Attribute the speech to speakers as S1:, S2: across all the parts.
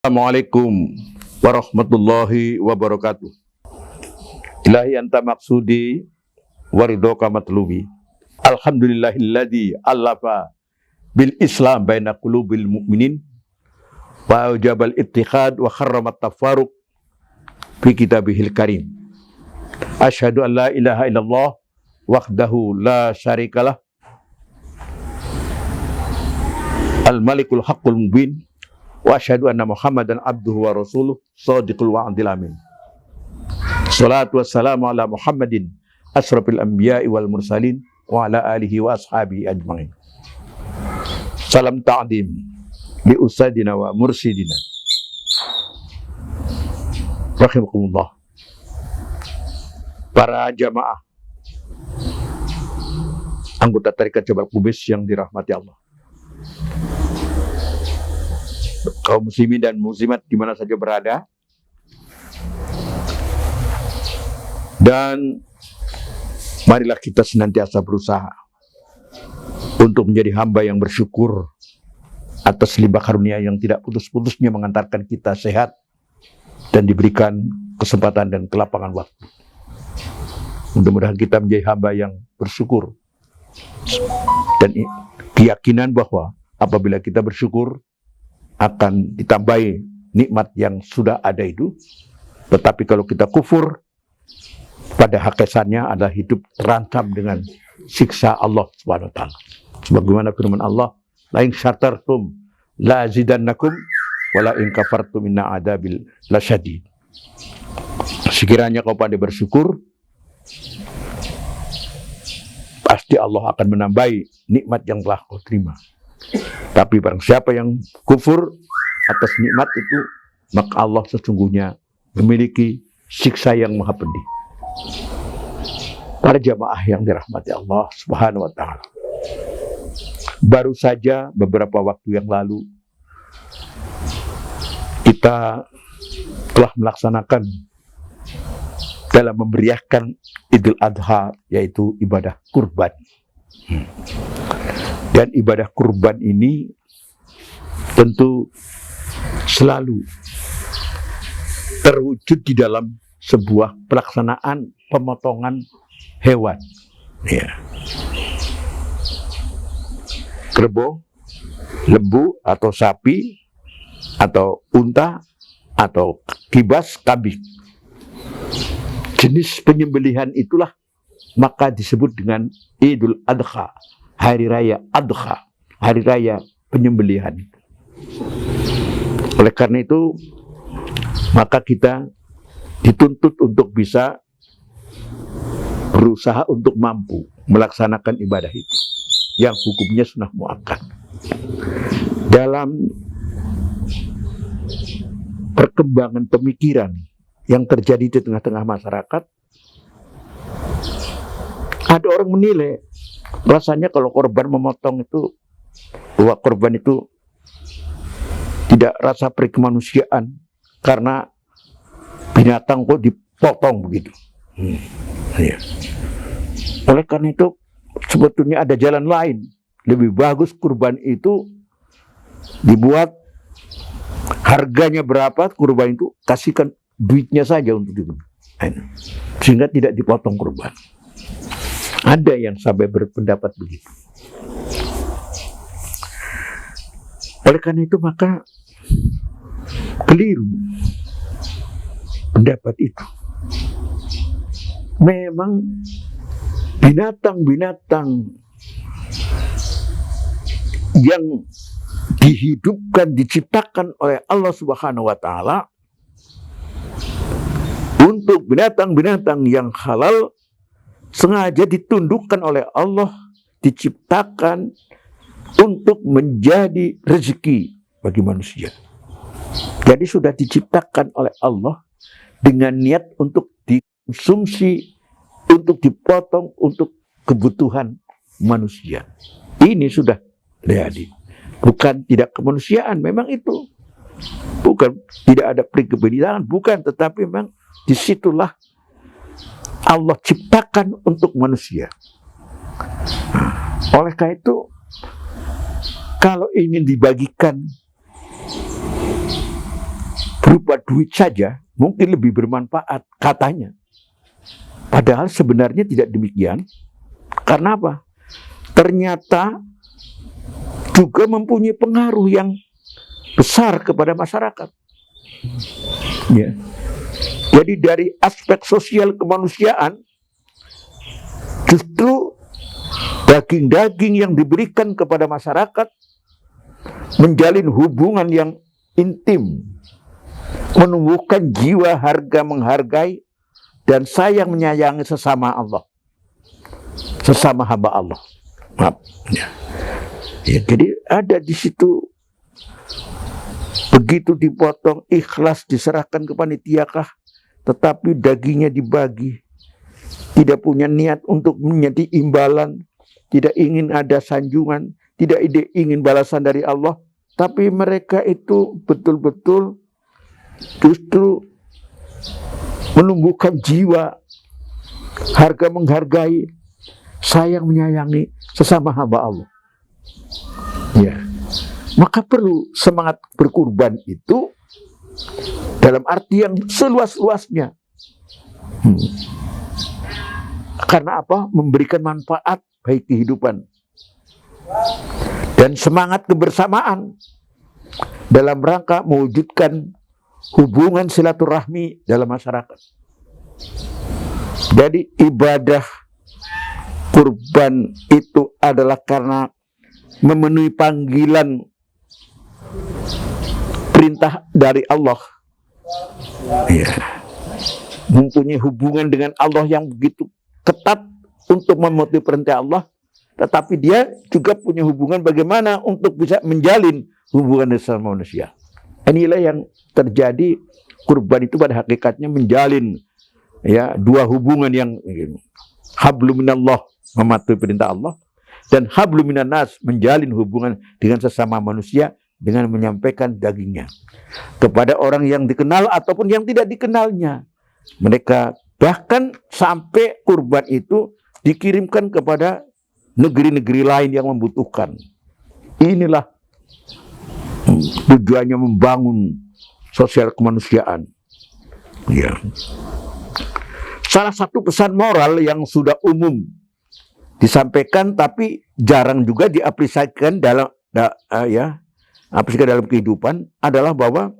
S1: Assalamualaikum warahmatullahi wabarakatuh. Ilahi anta maksudi waridoka matlubi. Alhamdulillahilladzi allafa bil islam baina qulubil mu'minin wa aujabal ittikhad wa kharramat tafaruq fi kitabihil karim. Asyhadu an la ilaha illallah wahdahu la syarikalah al malikul haqqul mubin wa asyhadu anna Muhammadan abduhu wa rasuluh shadiqul wa'dil amin. Shalatu wassalamu ala Muhammadin asrafil anbiya'i wal mursalin wa ala alihi wa ashabihi ajma'in. Salam ta'dim li usadina wa mursidina rahimakumullah. Para jamaah anggota tarekat Jabal Qubais yang dirahmati Allah, kaum muslimin dan muslimat di mana saja berada, dan marilah kita senantiasa berusaha untuk menjadi hamba yang bersyukur atas limpah karunia yang tidak putus-putusnya mengantarkan kita sehat dan diberikan kesempatan dan kelapangan waktu. Mudah-mudahan kita menjadi hamba yang bersyukur dan keyakinan bahwa apabila kita bersyukur akan ditambahi nikmat yang sudah ada itu. Tetapi kalau kita kufur, pada hakikatnya adalah hidup terancam dengan siksa Allah Subhanahu wa taala. Sebagaimana firman Allah, la in syakartum la azidannakum wa la in kafartum inna adabil lasyadid. Sekiranya kau pandai bersyukur, pasti Allah akan menambahi nikmat yang telah kau terima. Tapi barang siapa yang kufur atas nikmat itu, maka Allah sesungguhnya memiliki siksa yang maha pedih. Para jamaah yang dirahmati Allah Subhanahu wa taala, baru saja beberapa waktu yang lalu kita telah melaksanakan dalam memeriahkan Idul Adha, yaitu ibadah kurban. Dan ibadah kurban ini tentu selalu terwujud di dalam sebuah pelaksanaan pemotongan hewan. Ya. Kerbau, lembu atau sapi atau unta atau kibas, kambing. Jenis penyembelihan itulah maka disebut dengan Idul Adha, hari raya Adha, hari raya penyembelihan. Oleh karena itu, maka kita dituntut untuk bisa berusaha untuk mampu melaksanakan ibadah itu, yang hukumnya sunnah muakkad. Dalam perkembangan pemikiran yang terjadi di tengah-tengah masyarakat, ada orang menilai rasanya kalau korban memotong itu, bahwa korban itu tidak rasa perikemanusiaan karena binatang kok dipotong begitu. Ya. Oleh karena itu sebetulnya ada jalan lain. Lebih bagus kurban itu dibuat, harganya berapa kurban itu, kasihkan duitnya saja untuk dibunuh, sehingga tidak dipotong kurban. Ada yang sampai berpendapat begitu. Oleh karena itu maka keliru pendapat itu. Memang binatang-binatang yang dihidupkan, diciptakan oleh Allah Subhanahu wa taala untuk binatang-binatang yang halal, sengaja ditundukkan oleh Allah, diciptakan untuk menjadi rezeki bagi manusia. Jadi sudah diciptakan oleh Allah dengan niat untuk dikonsumsi, untuk dipotong untuk kebutuhan manusia. Ini sudah jadi. Bukan tidak kemanusiaan, memang itu. Bukan tidak ada peribedaan, bukan, tetapi memang disitulah Allah ciptakan untuk manusia. Oleh karena itu, kalau ingin dibagikan berupa duit saja mungkin lebih bermanfaat katanya. Padahal sebenarnya tidak demikian. Karena apa? Ternyata juga mempunyai pengaruh yang besar kepada masyarakat. Ya. Jadi dari aspek sosial kemanusiaan, justru daging-daging yang diberikan kepada masyarakat menjalin hubungan yang intim, menumbuhkan jiwa harga menghargai dan sayang menyayangi sesama Allah, sesama hamba Allah. Maaf. Ya. Ya, jadi ada di situ, begitu dipotong, ikhlas diserahkan ke panitiakah, tetapi dagingnya dibagi, tidak punya niat untuk menjadi imbalan, tidak ingin ada sanjungan, tidak ingin balasan dari Allah, tapi mereka itu betul-betul justru menumbuhkan jiwa harga menghargai, sayang menyayangi sesama hamba Allah. Ya, maka perlu semangat berkurban itu dalam arti yang seluas-luasnya. Karena apa? Memberikan manfaat baik kehidupan dan semangat kebersamaan dalam rangka mewujudkan hubungan silaturahmi dalam masyarakat. Jadi ibadah kurban itu adalah karena memenuhi panggilan perintah dari Allah. Ya. Mempunyai hubungan dengan Allah yang begitu ketat untuk memenuhi perintah Allah, tetapi dia juga punya hubungan bagaimana untuk bisa menjalin hubungan dengan manusia. Inilah yang terjadi, kurban itu pada hakikatnya menjalin ya dua hubungan yang hablum minallah, mematuhi perintah Allah, dan hablum minan nas, menjalin hubungan dengan sesama manusia dengan menyampaikan dagingnya kepada orang yang dikenal ataupun yang tidak dikenalnya. Mereka bahkan sampai kurban itu dikirimkan kepada negeri-negeri lain yang membutuhkan. Inilah tujuannya membangun sosial kemanusiaan. Ya. Salah satu pesan moral yang sudah umum disampaikan tapi jarang juga diaplikasikan dalam aplikasikan dalam kehidupan adalah bahwa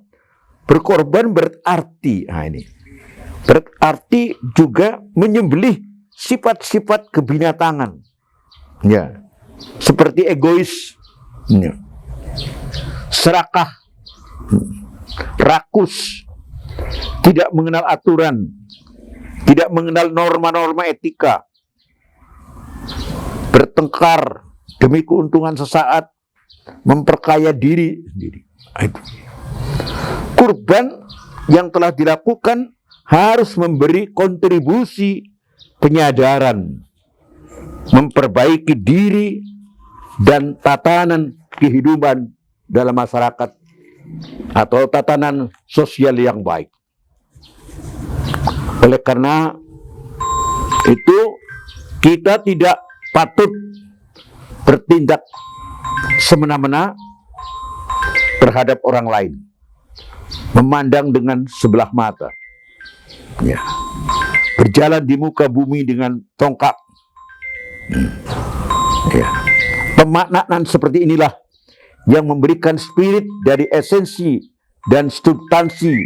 S1: berkorban berarti berarti juga menyembelih sifat-sifat kebinatangan, ya, seperti egois, ya, serakah, rakus, tidak mengenal aturan, tidak mengenal norma-norma etika, bertengkar demi keuntungan sesaat, memperkaya diri sendiri. Kurban yang telah dilakukan harus memberi kontribusi penyadaran, memperbaiki diri dan tatanan kehidupan dalam masyarakat atau tatanan sosial yang baik. Oleh karena itu kita tidak patut bertindak semena-mena terhadap orang lain, memandang dengan sebelah mata, ya, berjalan di muka bumi dengan tongkat. Ya. Pemaknaan seperti inilah yang memberikan spirit dari esensi dan substansi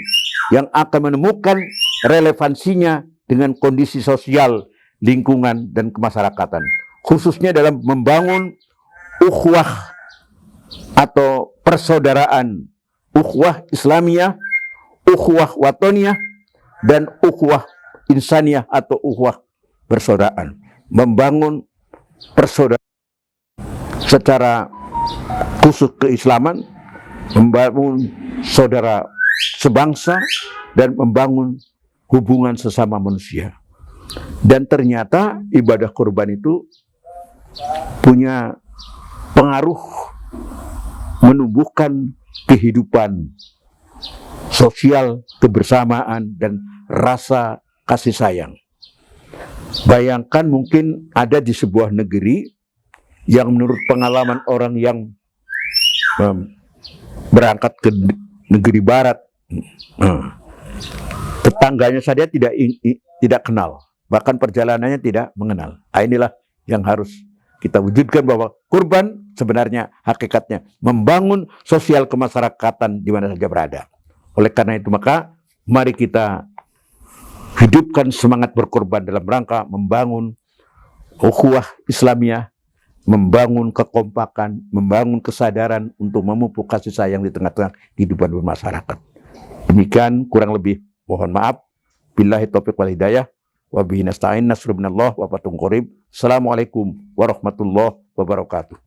S1: yang akan menemukan relevansinya dengan kondisi sosial, lingkungan, dan kemasyarakatan, khususnya dalam membangun ukhuwah atau persaudaraan, ukhuwah Islamiyah, ukhuwah watoniyah, dan ukhuwah insaniyah atau ukhuwah persaudaraan. Membangun persaudaraan secara khusus keislaman, membangun saudara sebangsa, dan membangun hubungan sesama manusia. Dan ternyata ibadah kurban itu punya pengaruh menumbuhkan kehidupan sosial, kebersamaan, dan rasa kasih sayang. Bayangkan mungkin ada di sebuah negeri yang menurut pengalaman orang yang berangkat ke negeri barat Tetangganya saja tidak kenal, bahkan perjalanannya tidak mengenal. Inilah yang harus kita wujudkan, bahwa kurban sebenarnya hakikatnya membangun sosial kemasyarakatan di mana saja berada. Oleh karena itu maka mari kita hidupkan semangat berkorban dalam rangka membangun ukhuwah Islamiyah, membangun kekompakan, membangun kesadaran untuk memupuk kasih sayang di tengah-tengah kehidupan bermasyarakat. Demikian kurang lebih, mohon maaf. Billahi taufiq wal hidayah. Wa bihi nasta'in, nasrun minallah wa fathun qarib. Assalamualaikum warahmatullahi wabarakatuh.